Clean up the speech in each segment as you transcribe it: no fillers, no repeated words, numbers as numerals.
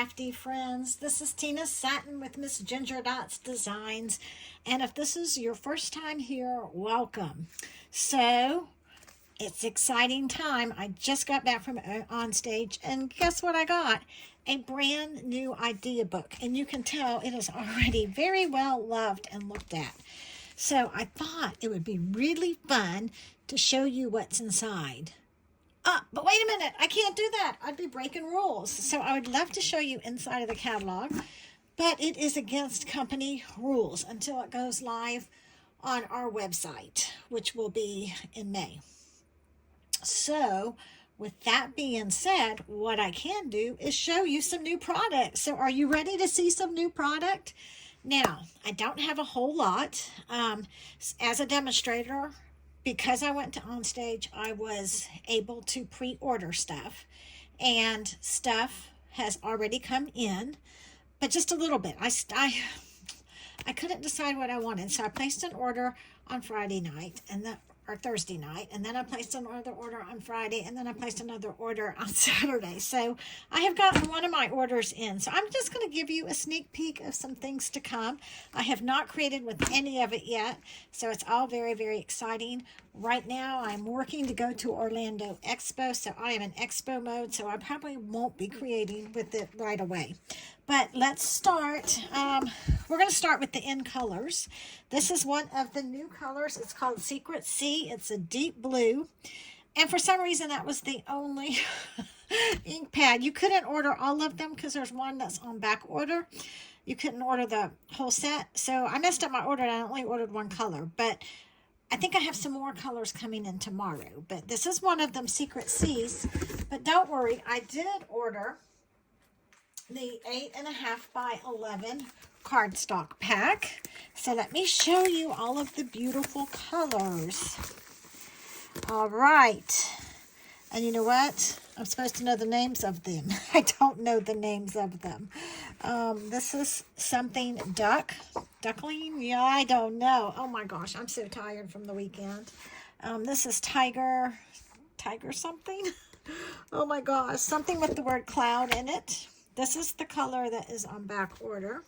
crafty friends. This is Tina Satin with Miss Ginger Dots Designs. And if this is your first time here, welcome. So, it's exciting time. I just got back from OnStage, and guess what I got? A brand new idea book. And you can tell it is already very well loved and looked at. So, I thought it would be really fun to show you what's inside. But wait a minute, I can't do that. I'd be breaking rules. So I would love to show you inside of the catalog, but it is against company rules until it goes live on our website, which will be in May. So with that being said, what I can do is show you some new products. So are you ready to see some new product? Now, I don't have a whole lot. As a demonstrator, because I went to OnStage, I was able to pre-order stuff, and stuff has already come in, but just a little bit. I couldn't decide what I wanted, so I placed an order on Friday night or Thursday night, and then I placed another order on Friday, and then I placed another order on Saturday. So I have gotten one of my orders in. So I'm just going to give you a sneak peek of some things to come. I have not created with any of it yet, so it's all very, very exciting. Right now, I'm working to go to Orlando Expo, so I am in expo mode, so I probably won't be creating with it right away. But let's start. We're going to start with the in colors. This is one of the new colors. It's called Secret Sea. It's a deep blue. And for some reason, that was the only ink pad. You couldn't order all of them because there's one that's on back order. You couldn't order the whole set. So I messed up my order and I only ordered one color. But I think I have some more colors coming in tomorrow. But this is one of them, Secret Seas. But don't worry, I did order the 8.5 by 11 cardstock pack. So let me show you all of the beautiful colors. All right. And you know what? I'm supposed to know the names of them. I don't know the names of them. This is something duckling? Yeah, I don't know. Oh my gosh, I'm so tired from the weekend. This is tiger something. Oh my gosh, something with the word cloud in it. This is the color that is on back order.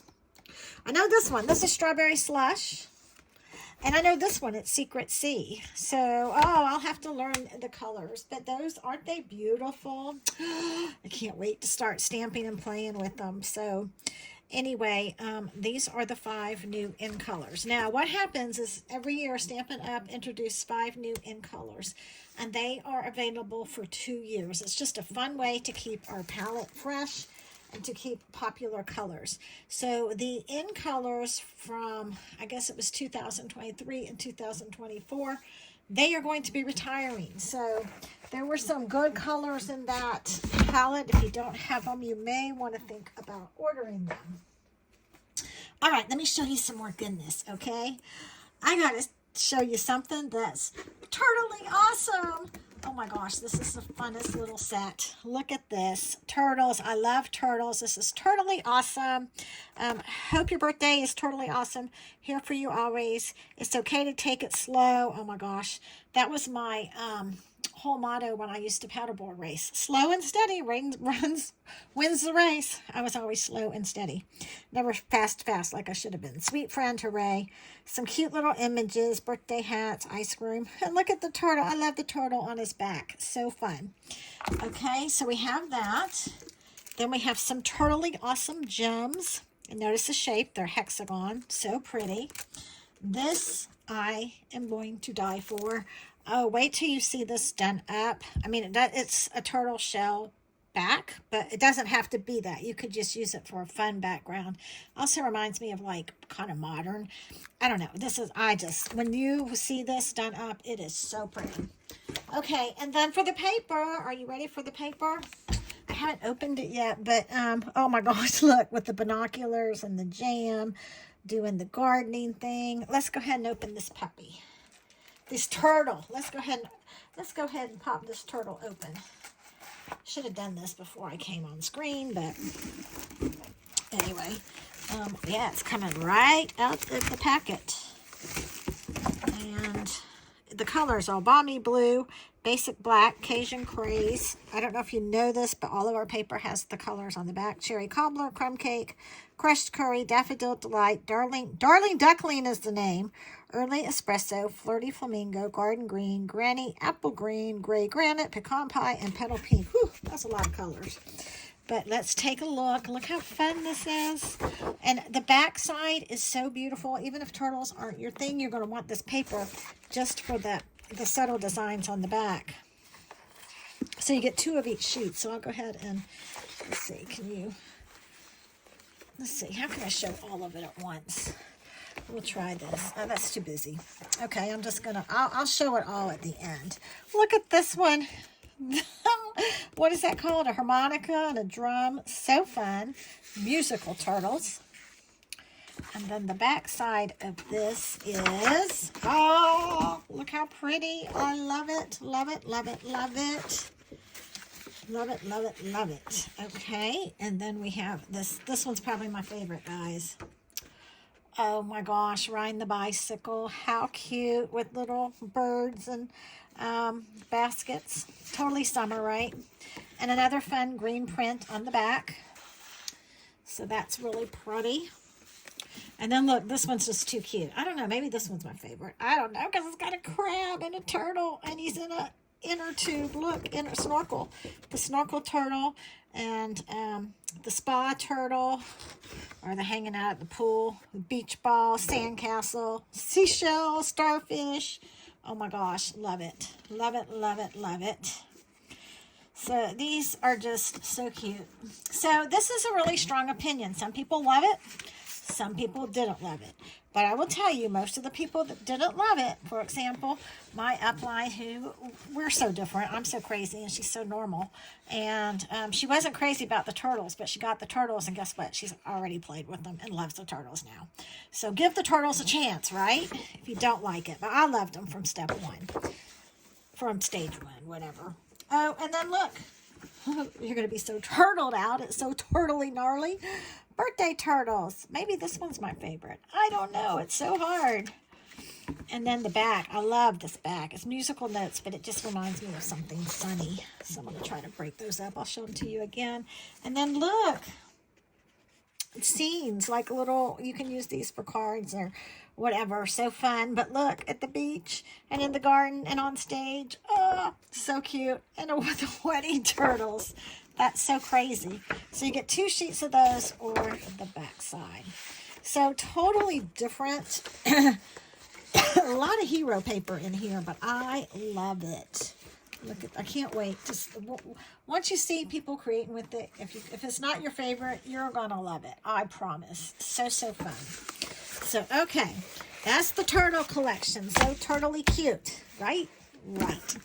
I know this one. This is Strawberry Slush. And I know this one, it's Secret Sea. So, I'll have to learn the colors. But those, aren't they beautiful? I can't wait to start stamping and playing with them. So, anyway, these are the 5 new in colors. Now, what happens is every year Stampin' Up! Introduce 5 new in colors. And they are available for 2 years. It's just a fun way to keep our palette fresh and to keep popular colors. So the in colors from, I guess it was 2023 and 2024, they are going to be retiring. So there were some good colors in that palette. If you don't have them, you may want to think about ordering them. All right, let me show you some more goodness, okay? I got to show you something that's totally awesome. Oh my gosh, this is the funnest little set. Look at this. Turtles. I love turtles. This is totally awesome. Hope your birthday is totally awesome. Here for you always. It's okay to take it slow. Oh my gosh. That was my whole motto when I used to paddleboard race. Slow and steady wins the race. I was always slow and steady. Never fast like I should have been. Sweet friend, hooray. Some cute little images, birthday hats, ice cream. And look at the turtle. I love the turtle on his back. So fun. Okay, so we have that. Then we have some totally awesome gems. And notice the shape. They're hexagon. So pretty. This I am going to die for. Oh, wait till you see this done up. I mean, it's a turtle shell back, but it doesn't have to be that. You could just use it for a fun background. Also reminds me of like kind of modern. I don't know. When you see this done up, it is so pretty. Okay, and then for the paper, are you ready for the paper? I haven't opened it yet, but oh my gosh, look, with the binoculars and the jam, doing the gardening thing. Let's go ahead and open this puppy. This turtle. Let's go ahead and pop this turtle open. Should have done this before I came on screen, but anyway, yeah, it's coming right out of the packet. And the colors are balmy blue, basic black Cajun Craze. I don't know if you know this, but all of our paper has the colors on the back. Cherry Cobbler, Crumb Cake, Crushed Curry, Daffodil Delight, Darling Duckling is the name, Early Espresso, Flirty Flamingo, Garden Green, Granny Apple Green, Gray Granite, Pecan Pie, and Petal Pink. Whew, that's a lot of colors. But let's take a look. Look how fun this is. And the back side is so beautiful. Even if turtles aren't your thing, you're going to want this paper just for the subtle designs on the back. So you get 2 of each sheet. So I'll go ahead and, let's see, let's see, how can I show all of it at once? We'll try this. Oh, that's too busy. Okay, I'm just going to, I'll show it all at the end. Look at this one. What is that called? A harmonica and a drum. So fun. Musical turtles. And then the back side of this is, oh, look how pretty. I love it, love it, love it, love it. Love it, love it, love it. Okay, and then we have this. This one's probably my favorite, guys. Oh my gosh, Ryan the Bicycle. How cute, with little birds and baskets. Totally summer, right? And another fun green print on the back. So that's really pretty. And then look, this one's just too cute. I don't know, maybe this one's my favorite. I don't know, because it's got a crab and a turtle, and he's in a inner tube. Look, inner snorkel. The snorkel turtle and the spa turtle, or the hanging out at the pool, the beach ball, sandcastle, seashell, starfish. Oh my gosh, love it. Love it, love it, love it. So these are just so cute. So this is a really strong opinion. Some people love it. Some people didn't love it. But I will tell you, most of the people that didn't love it, for example, my upline, who, we're so different. I'm so crazy and she's so normal. And she wasn't crazy about the turtles, but she got the turtles, and guess what? She's already played with them and loves the turtles now. So give the turtles a chance, right? If you don't like it. But I loved them from step 1. From stage 1, whatever. Oh, and then look. You're going to be so turtled out. It's so turtly gnarly. Birthday turtles. Maybe this one's my favorite. I don't know. It's so hard. And then the back. I love this back. It's musical notes, but it just reminds me of something sunny. So I'm going to try to break those up. I'll show them to you again. And then look. Scenes, like little, you can use these for cards or whatever. So fun. But look, at the beach and in the garden and on stage. Oh, so cute. And with the wedding turtles. That's so crazy. So you get 2 sheets of those, or the back side. So totally different. A lot of hero paper in here, but I love it. Look at, I can't wait. Just once you see people creating with it, if it's not your favorite, you're gonna love it. I promise. So fun. So okay, that's the turtle collection. So turtly cute, right? Right.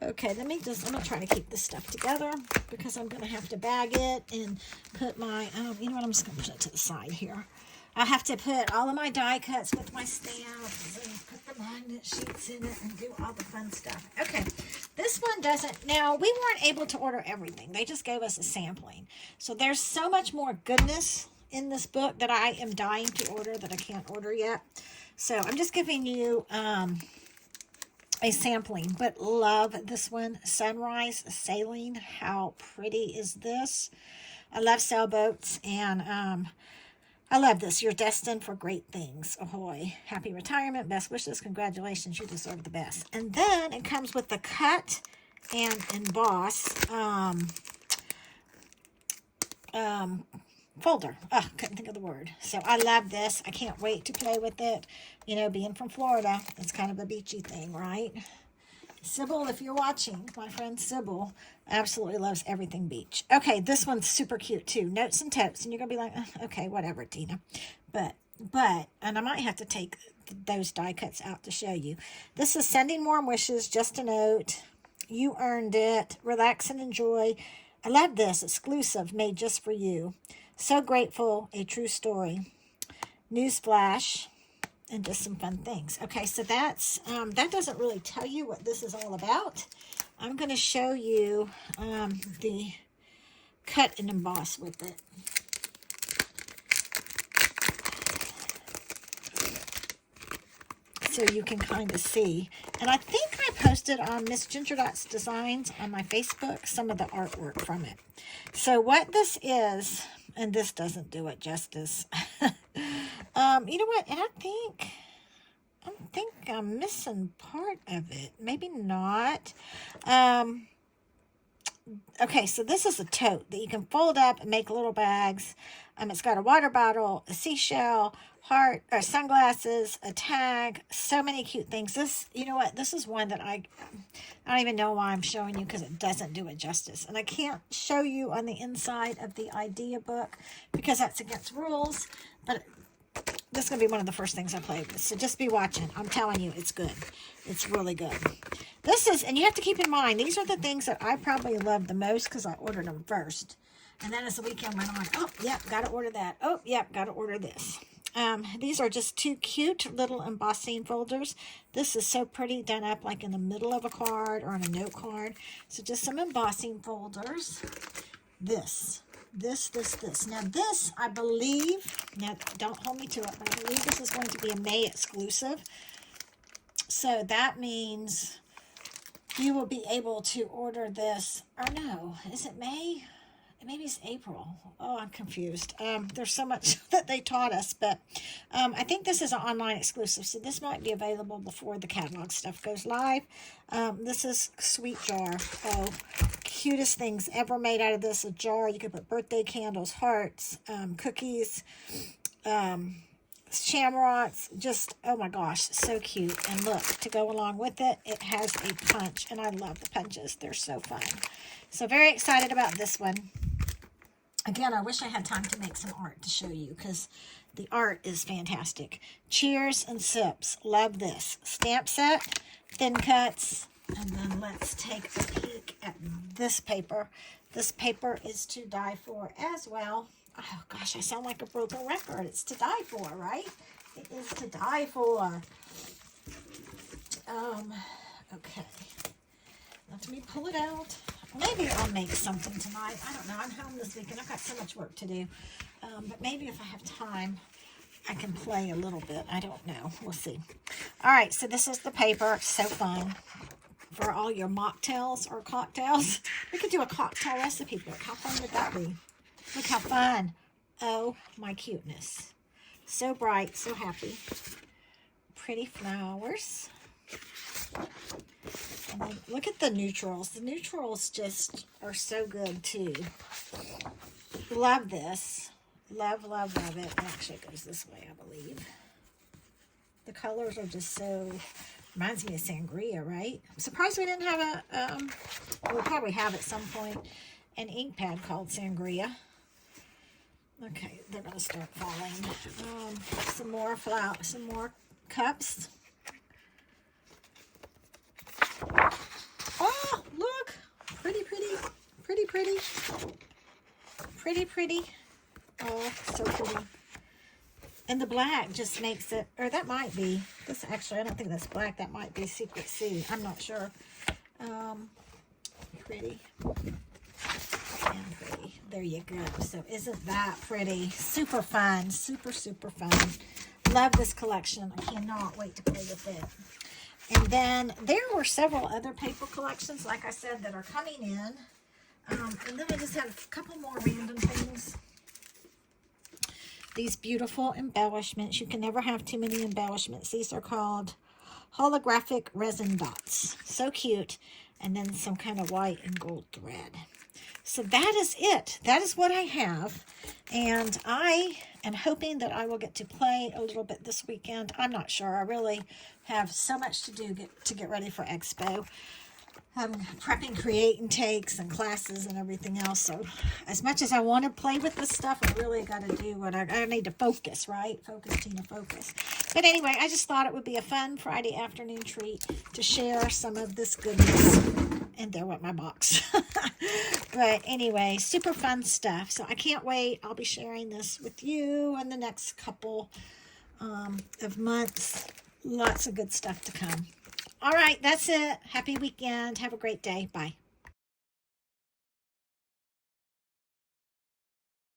Okay, I'm gonna try to keep this stuff together, because I'm gonna have to bag it and put my, you know what, I'm just gonna put it to the side here. I have to put all of my die cuts with my stamps and put the magnet sheets in it and do all the fun stuff. Okay, this one doesn't, now we weren't able to order everything. They just gave us a sampling. So there's so much more goodness in this book that I am dying to order that I can't order yet. So I'm just giving you a sampling, but love this one. Sunrise Sailing. How pretty is this? I love sailboats, and I love this. You're destined for great things. Ahoy. Happy retirement. Best wishes. Congratulations. You deserve the best. And then it comes with the cut and emboss folder. Oh, couldn't think of the word. So I love this. I can't wait to play with it. You know, being from Florida, it's kind of a beachy thing, right? Sybil, if you're watching, my friend Sybil absolutely loves everything beach. Okay, this one's super cute too. Notes and totes. And you're going to be like, okay, whatever, Tina. But, and I might have to take those die cuts out to show you. This is Sending Warm Wishes, Just a Note. You earned it. Relax and enjoy. I love this. Exclusive, made just for you. So grateful. A true story. Newsflash. And just some fun things. Okay, so that's that doesn't really tell you what this is all about. I'm going to show you the cut and emboss with it. So you can kind of see. And I think I posted on Miss Ginger Dots Designs on my Facebook some of the artwork from it. So what this is, and this doesn't do it justice. You know what? And I think I'm missing part of it. Maybe not. Okay, so this is a tote that you can fold up and make little bags. It's got a water bottle, a seashell, heart, or sunglasses, a tag, so many cute things. This, you know what, this is one that I don't even know why I'm showing you because it doesn't do it justice. And I can't show you on the inside of the idea book because that's against rules, but this is going to be one of the first things I play with. So just be watching. I'm telling you, it's good. It's really good. This is, and you have to keep in mind, these are the things that I probably love the most because I ordered them first. And then as the weekend went on, oh, yep, got to order that. Oh, yep, got to order this. These are just two cute little embossing folders. This is so pretty, done up like in the middle of a card or on a note card. So just some embossing folders. This. Now this, I believe, now don't hold me to it, but I believe this is going to be a May exclusive. So that means you will be able to order this, or no, is it May? Maybe it's April. Oh, I'm confused. There's so much that they taught us, but I think this is an online exclusive, so this might be available before the catalog stuff goes live. This is Sweet Jar. Oh, cutest things ever made out of this. A jar. You could put birthday candles, hearts, cookies, shamrocks. Just, oh my gosh, so cute. And look, to go along with it, it has a punch, and I love the punches. They're so fun. So very excited about this one. Again, I wish I had time to make some art to show you because the art is fantastic. Cheers and sips. Love this. Stamp set, thin cuts, and then let's take a peek at this paper. This paper is to die for as well. Oh gosh, I sound like a broken record. It's to die for, right? It is to die for. Okay. Let me pull it out. Maybe I'll make something tonight. I don't know. I'm home this weekend. I've got so much work to do. But maybe if I have time, I can play a little bit. I don't know. We'll see. All right. So this is the paper. It's so fun for all your mocktails or cocktails. We could do a cocktail recipe book. How fun would that be? Look how fun. Oh, my cuteness. So bright. So happy. Pretty flowers. And then look at the neutrals. The neutrals just are so good too. Love this. Love, love, love it. Actually, it goes this way, I believe. The colors are just so, reminds me of sangria, right? I'm surprised we didn't have a, we'll probably have at some point, an ink pad called sangria. Okay, they're going to start falling. Some more flower, some more cups. Oh, look. Pretty, pretty. Pretty, pretty. Pretty, pretty. Oh, so pretty. And the black just makes it, or that might be, this actually, I don't think that's black. That might be Secret C. I'm not sure. Pretty. And pretty. There you go. So isn't that pretty? Super fun. Super, super fun. Love this collection. I cannot wait to play with it. And then there were several other paper collections, like I said, that are coming in. And then I just have a couple more random things. These beautiful embellishments. You can never have too many embellishments. These are called holographic resin dots. So cute. And then some kind of white and gold thread. So that is it. That is what I have. And I am hoping that I will get to play a little bit this weekend. I'm not sure. I really have so much to do to get ready for Expo. Prepping creating takes and classes and everything else. So as much as I want to play with this stuff, I really got to do what I need to focus, right? Focus, Tina, focus. But anyway, I just thought it would be a fun Friday afternoon treat to share some of this goodness. And there went my box. But anyway, super fun stuff. So I can't wait. I'll be sharing this with you in the next couple of months. Lots of good stuff to come. All right, that's it. Happy weekend. Have a great day. Bye.